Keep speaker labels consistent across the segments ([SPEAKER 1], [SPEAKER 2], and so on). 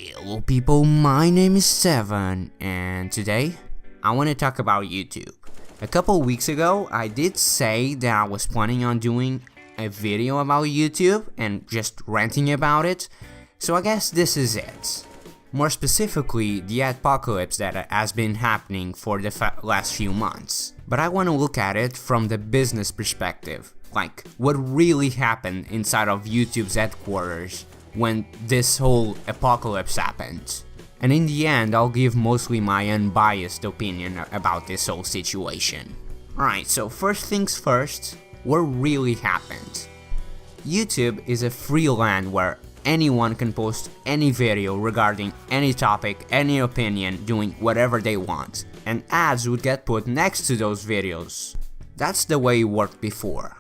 [SPEAKER 1] Hello people, my name is Seven, and today I want to talk about YouTube. A couple weeks ago, I did say that I was planning on doing a video about YouTube and just ranting about it, so I guess this is it. More specifically, the Adpocalypse that has been happening for the last few months. But I want to look at it from the business perspective, like what really happened inside of YouTube's headquarters when this whole apocalypse happened. And in the end, I'll give mostly my unbiased opinion about this whole situation. Alright, so first things first, what really happened? YouTube is a free land where anyone can post any video regarding any topic, any opinion, doing whatever they want, and ads would get put next to those videos. That's the way it worked before.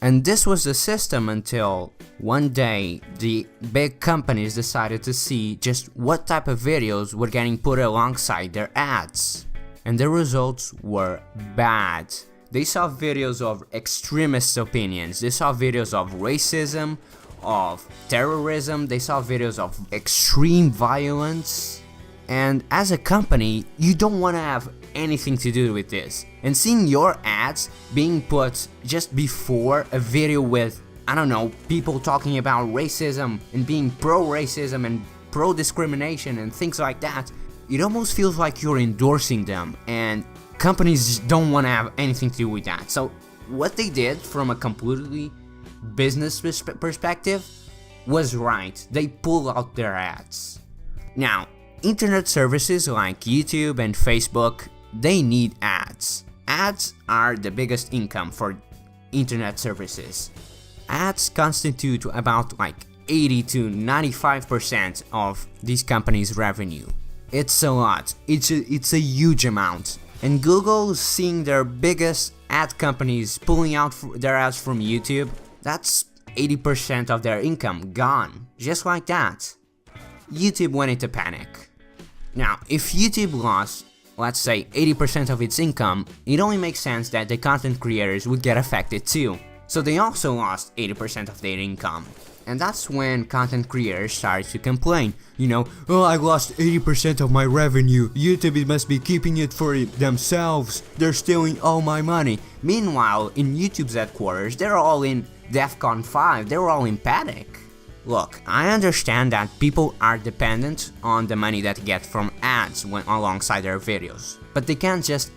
[SPEAKER 1] And this was the system until one day the big companies decided to see just what type of videos were getting put alongside their ads. And the results were bad. They saw videos of extremist opinions, they saw videos of racism, of terrorism, they saw videos of extreme violence. And as a company, you don't want to have anything to do with this. And seeing your ads being put just before a video with, I don't know, people talking about racism and being pro-racism and pro-discrimination and things like that, it almost feels like you're endorsing them, and companies don't want to have anything to do with that. So what they did from a completely business perspective was right. They pulled out their ads. Now, internet services like YouTube and Facebook, they need ads. Ads are the biggest income for internet services. Ads constitute about like 80 to 95% of these companies' revenue. It's a lot. It's a huge amount. And Google, seeing their biggest ad companies pulling out their ads from YouTube, that's 80% of their income gone, just like that. YouTube went into panic. Now, if YouTube lost, let's say 80% of its income, it only makes sense that the content creators would get affected too. So they also lost 80% of their income. And that's when content creators started to complain. You know, oh, I lost 80% of my revenue. YouTube must be keeping it for themselves. They're stealing all my money. Meanwhile, in YouTube's headquarters, they're all in DEFCON 5. They're all in panic. Look, I understand that people are dependent on the money that they get from ads when alongside their videos, but they can't just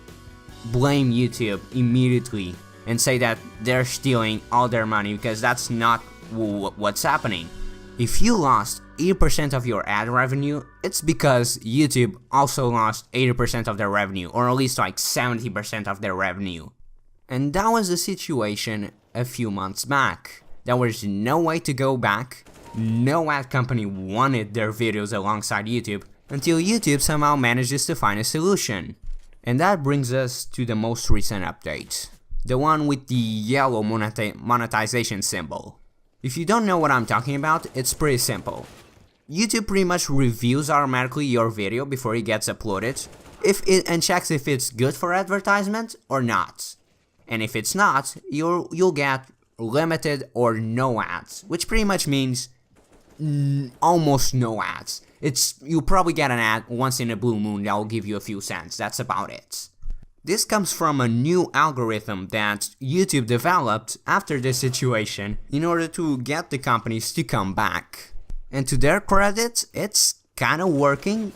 [SPEAKER 1] blame YouTube immediately and say that they're stealing all their money, because that's not what's happening. If you lost 80% of your ad revenue, it's because YouTube also lost 80% of their revenue, or at least like 70% of their revenue. And that was the situation a few months back. There was no way to go back. No ad company wanted their videos alongside YouTube until YouTube somehow manages to find a solution. And that brings us to the most recent update, the one with the yellow monetization symbol. If you don't know what I'm talking about, it's pretty simple. YouTube pretty much reviews automatically your video before it gets uploaded and checks if it's good for advertisement or not. And if it's not, you'll get limited or no ads, which pretty much means almost no ads. You'll probably get an ad once in a blue moon that will give you a few cents. That's about it. This comes from a new algorithm that YouTube developed after this situation in order to get the companies to come back. And to their credit, it's kind of working.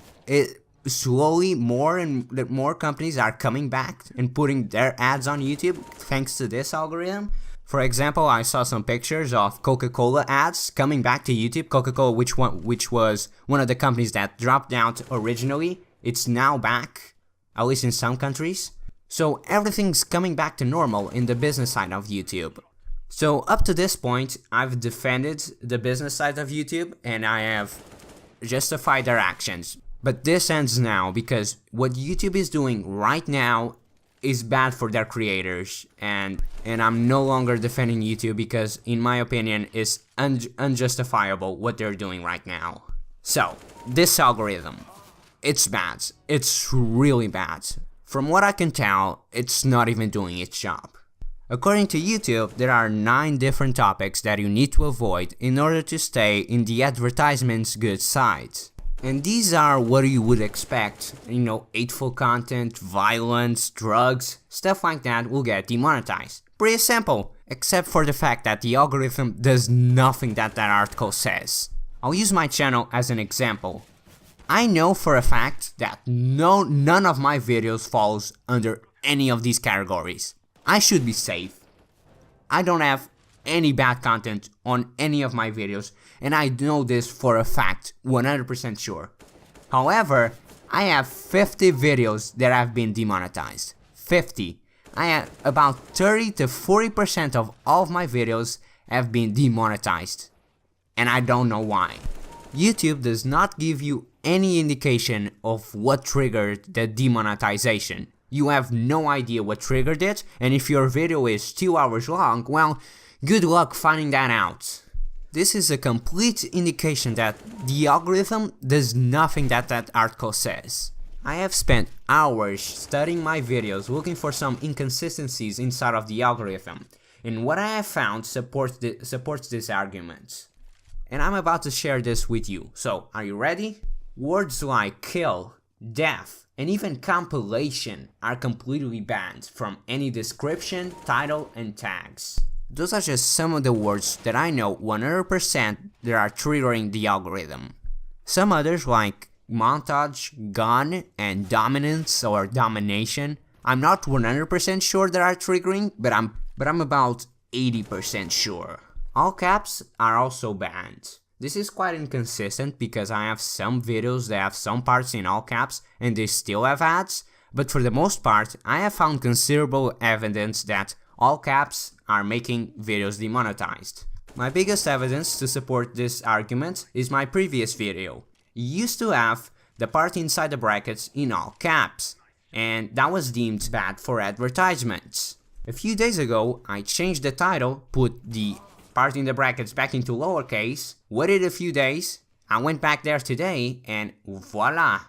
[SPEAKER 1] Slowly more and more companies are coming back and putting their ads on YouTube thanks to this algorithm. For example, I saw some pictures of Coca-Cola ads coming back to YouTube. Coca-Cola, which was one of the companies that dropped out originally, it's now back, at least in some countries. So everything's coming back to normal in the business side of YouTube. So up to this point, I've defended the business side of YouTube and I have justified their actions. But this ends now because what YouTube is doing right now is bad for their creators, and I'm no longer defending YouTube because, in my opinion, it's unjustifiable what they're doing right now. So, this algorithm, it's bad. It's really bad. From what I can tell, it's not even doing its job. According to YouTube, there are 9 different topics that you need to avoid in order to stay in the advertisement's good side. And these are what you would expect, hateful content, violence, drugs, stuff like that will get demonetized. Pretty simple, except for the fact that the algorithm does nothing that that article says. I'll use my channel as an example. I know for a fact that none of my videos falls under any of these categories. I should be safe. I don't have any bad content on any of my videos, and I know this for a fact, 100% sure. However, I have 50 videos that have been demonetized. 50. I have about 30 to 40% of all of my videos have been demonetized. And I don't know why. YouTube does not give you any indication of what triggered the demonetization. You have no idea what triggered it, and if your video is 2 hours long, well, good luck finding that out. This is a complete indication that the algorithm does nothing that that article says. I have spent hours studying my videos looking for some inconsistencies inside of the algorithm, and what I have found supports this argument. And I'm about to share this with you, so are you ready? Words like kill, death, and even compilation are completely banned from any description, title, and tags. Those are just some of the words that I know 100% that are triggering the algorithm. Some others like montage, gun, and dominance or domination, I'm not 100% sure that are triggering, but I'm about 80% sure. All caps are also banned. This is quite inconsistent because I have some videos that have some parts in all caps and they still have ads, but for the most part I have found considerable evidence that all caps are making videos demonetized. My biggest evidence to support this argument is my previous video. It used to have the part inside the brackets in all caps, and that was deemed bad for advertisements. A few days ago I changed the title, put the part in the brackets back into lowercase, waited a few days, I went back there today, and voila!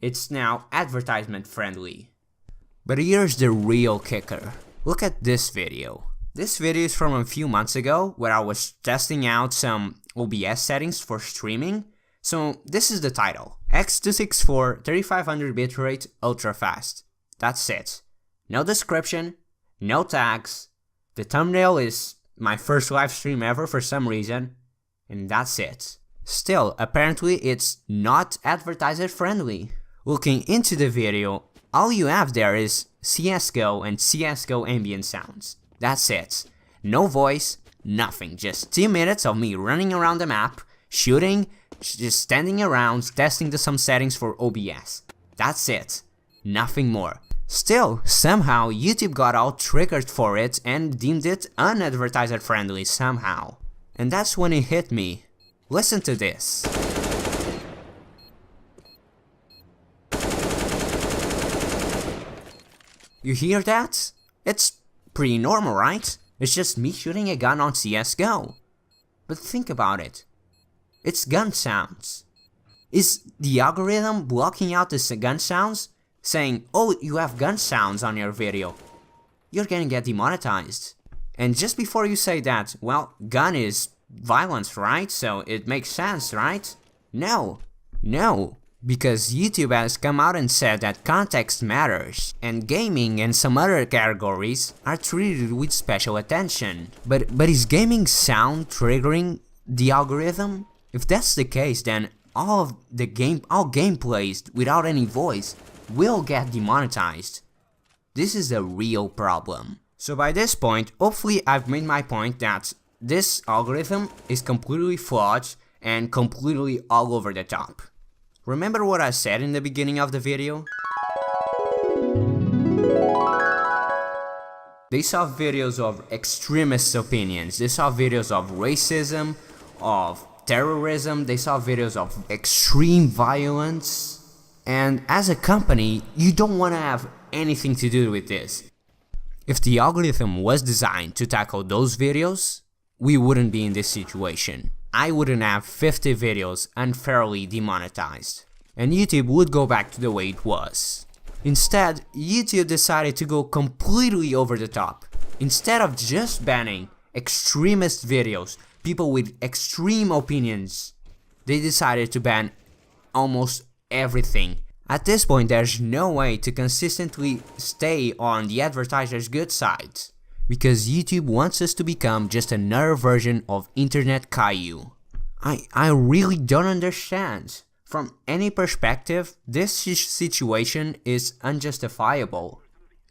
[SPEAKER 1] It's now advertisement friendly. But here's the real kicker. Look at this video. This video is from a few months ago where I was testing out some OBS settings for streaming. So this is the title. X264 3500 bitrate ultra fast. That's it. No description, no tags. The thumbnail is my first live stream ever for some reason, and that's it. Still, apparently it's not advertiser friendly. Looking into the video, all you have there is CSGO and CSGO ambient sounds. That's it. No voice, nothing. Just 2 minutes of me running around the map, shooting, just standing around, testing some settings for OBS. That's it. Nothing more. Still, somehow YouTube got all triggered for it and deemed it unadvertiser friendly somehow. And that's when it hit me. Listen to this. You hear that? It's pretty normal, right? It's just me shooting a gun on CSGO. But think about it. It's gun sounds. Is the algorithm blocking out the gun sounds? Saying, oh, you have gun sounds on your video. You're gonna get demonetized. And just before you say that, well, gun is violence, right? So it makes sense, right? No. Because YouTube has come out and said that context matters, and gaming and some other categories are treated with special attention. But is gaming sound triggering the algorithm? If that's the case, then all gameplays without any voice will get demonetized. This is a real problem. So by this point, hopefully I've made my point that this algorithm is completely flawed and completely all over the top. Remember what I said in the beginning of the video? They saw videos of extremist opinions, they saw videos of racism, of terrorism, they saw videos of extreme violence. And as a company, you don't want to have anything to do with this. If the algorithm was designed to tackle those videos, we wouldn't be in this situation. I wouldn't have 50 videos unfairly demonetized, and YouTube would go back to the way it was. Instead, YouTube decided to go completely over the top. Instead of just banning extremist videos, people with extreme opinions, they decided to ban almost everything. At this point, there's no way to consistently stay on the advertiser's good side, because YouTube wants us to become just another version of Internet Caillou. I really don't understand. From any perspective, this situation is unjustifiable.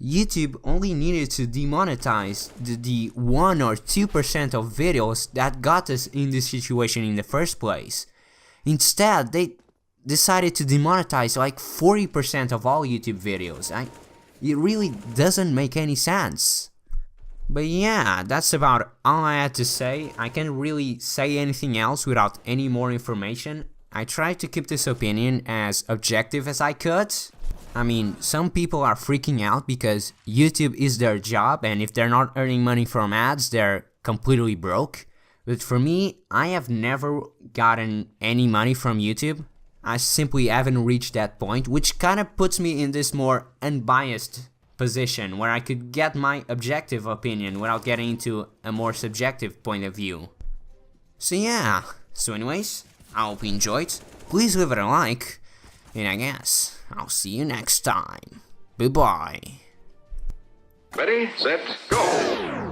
[SPEAKER 1] YouTube only needed to demonetize the 1 or 2% of videos that got us in this situation in the first place. Instead, they decided to demonetize like 40% of all YouTube videos. It really doesn't make any sense. But yeah, that's about all I had to say. I can't really say anything else without any more information. I tried to keep this opinion as objective as I could. I mean, some people are freaking out because YouTube is their job, and if they're not earning money from ads, they're completely broke. But for me, I have never gotten any money from YouTube. I simply haven't reached that point, which kind of puts me in this more unbiased position where I could get my objective opinion without getting into a more subjective point of view. So yeah, anyways, I hope you enjoyed. Please leave it a like, and I guess I'll see you next time. Bye bye.
[SPEAKER 2] Ready, set, go!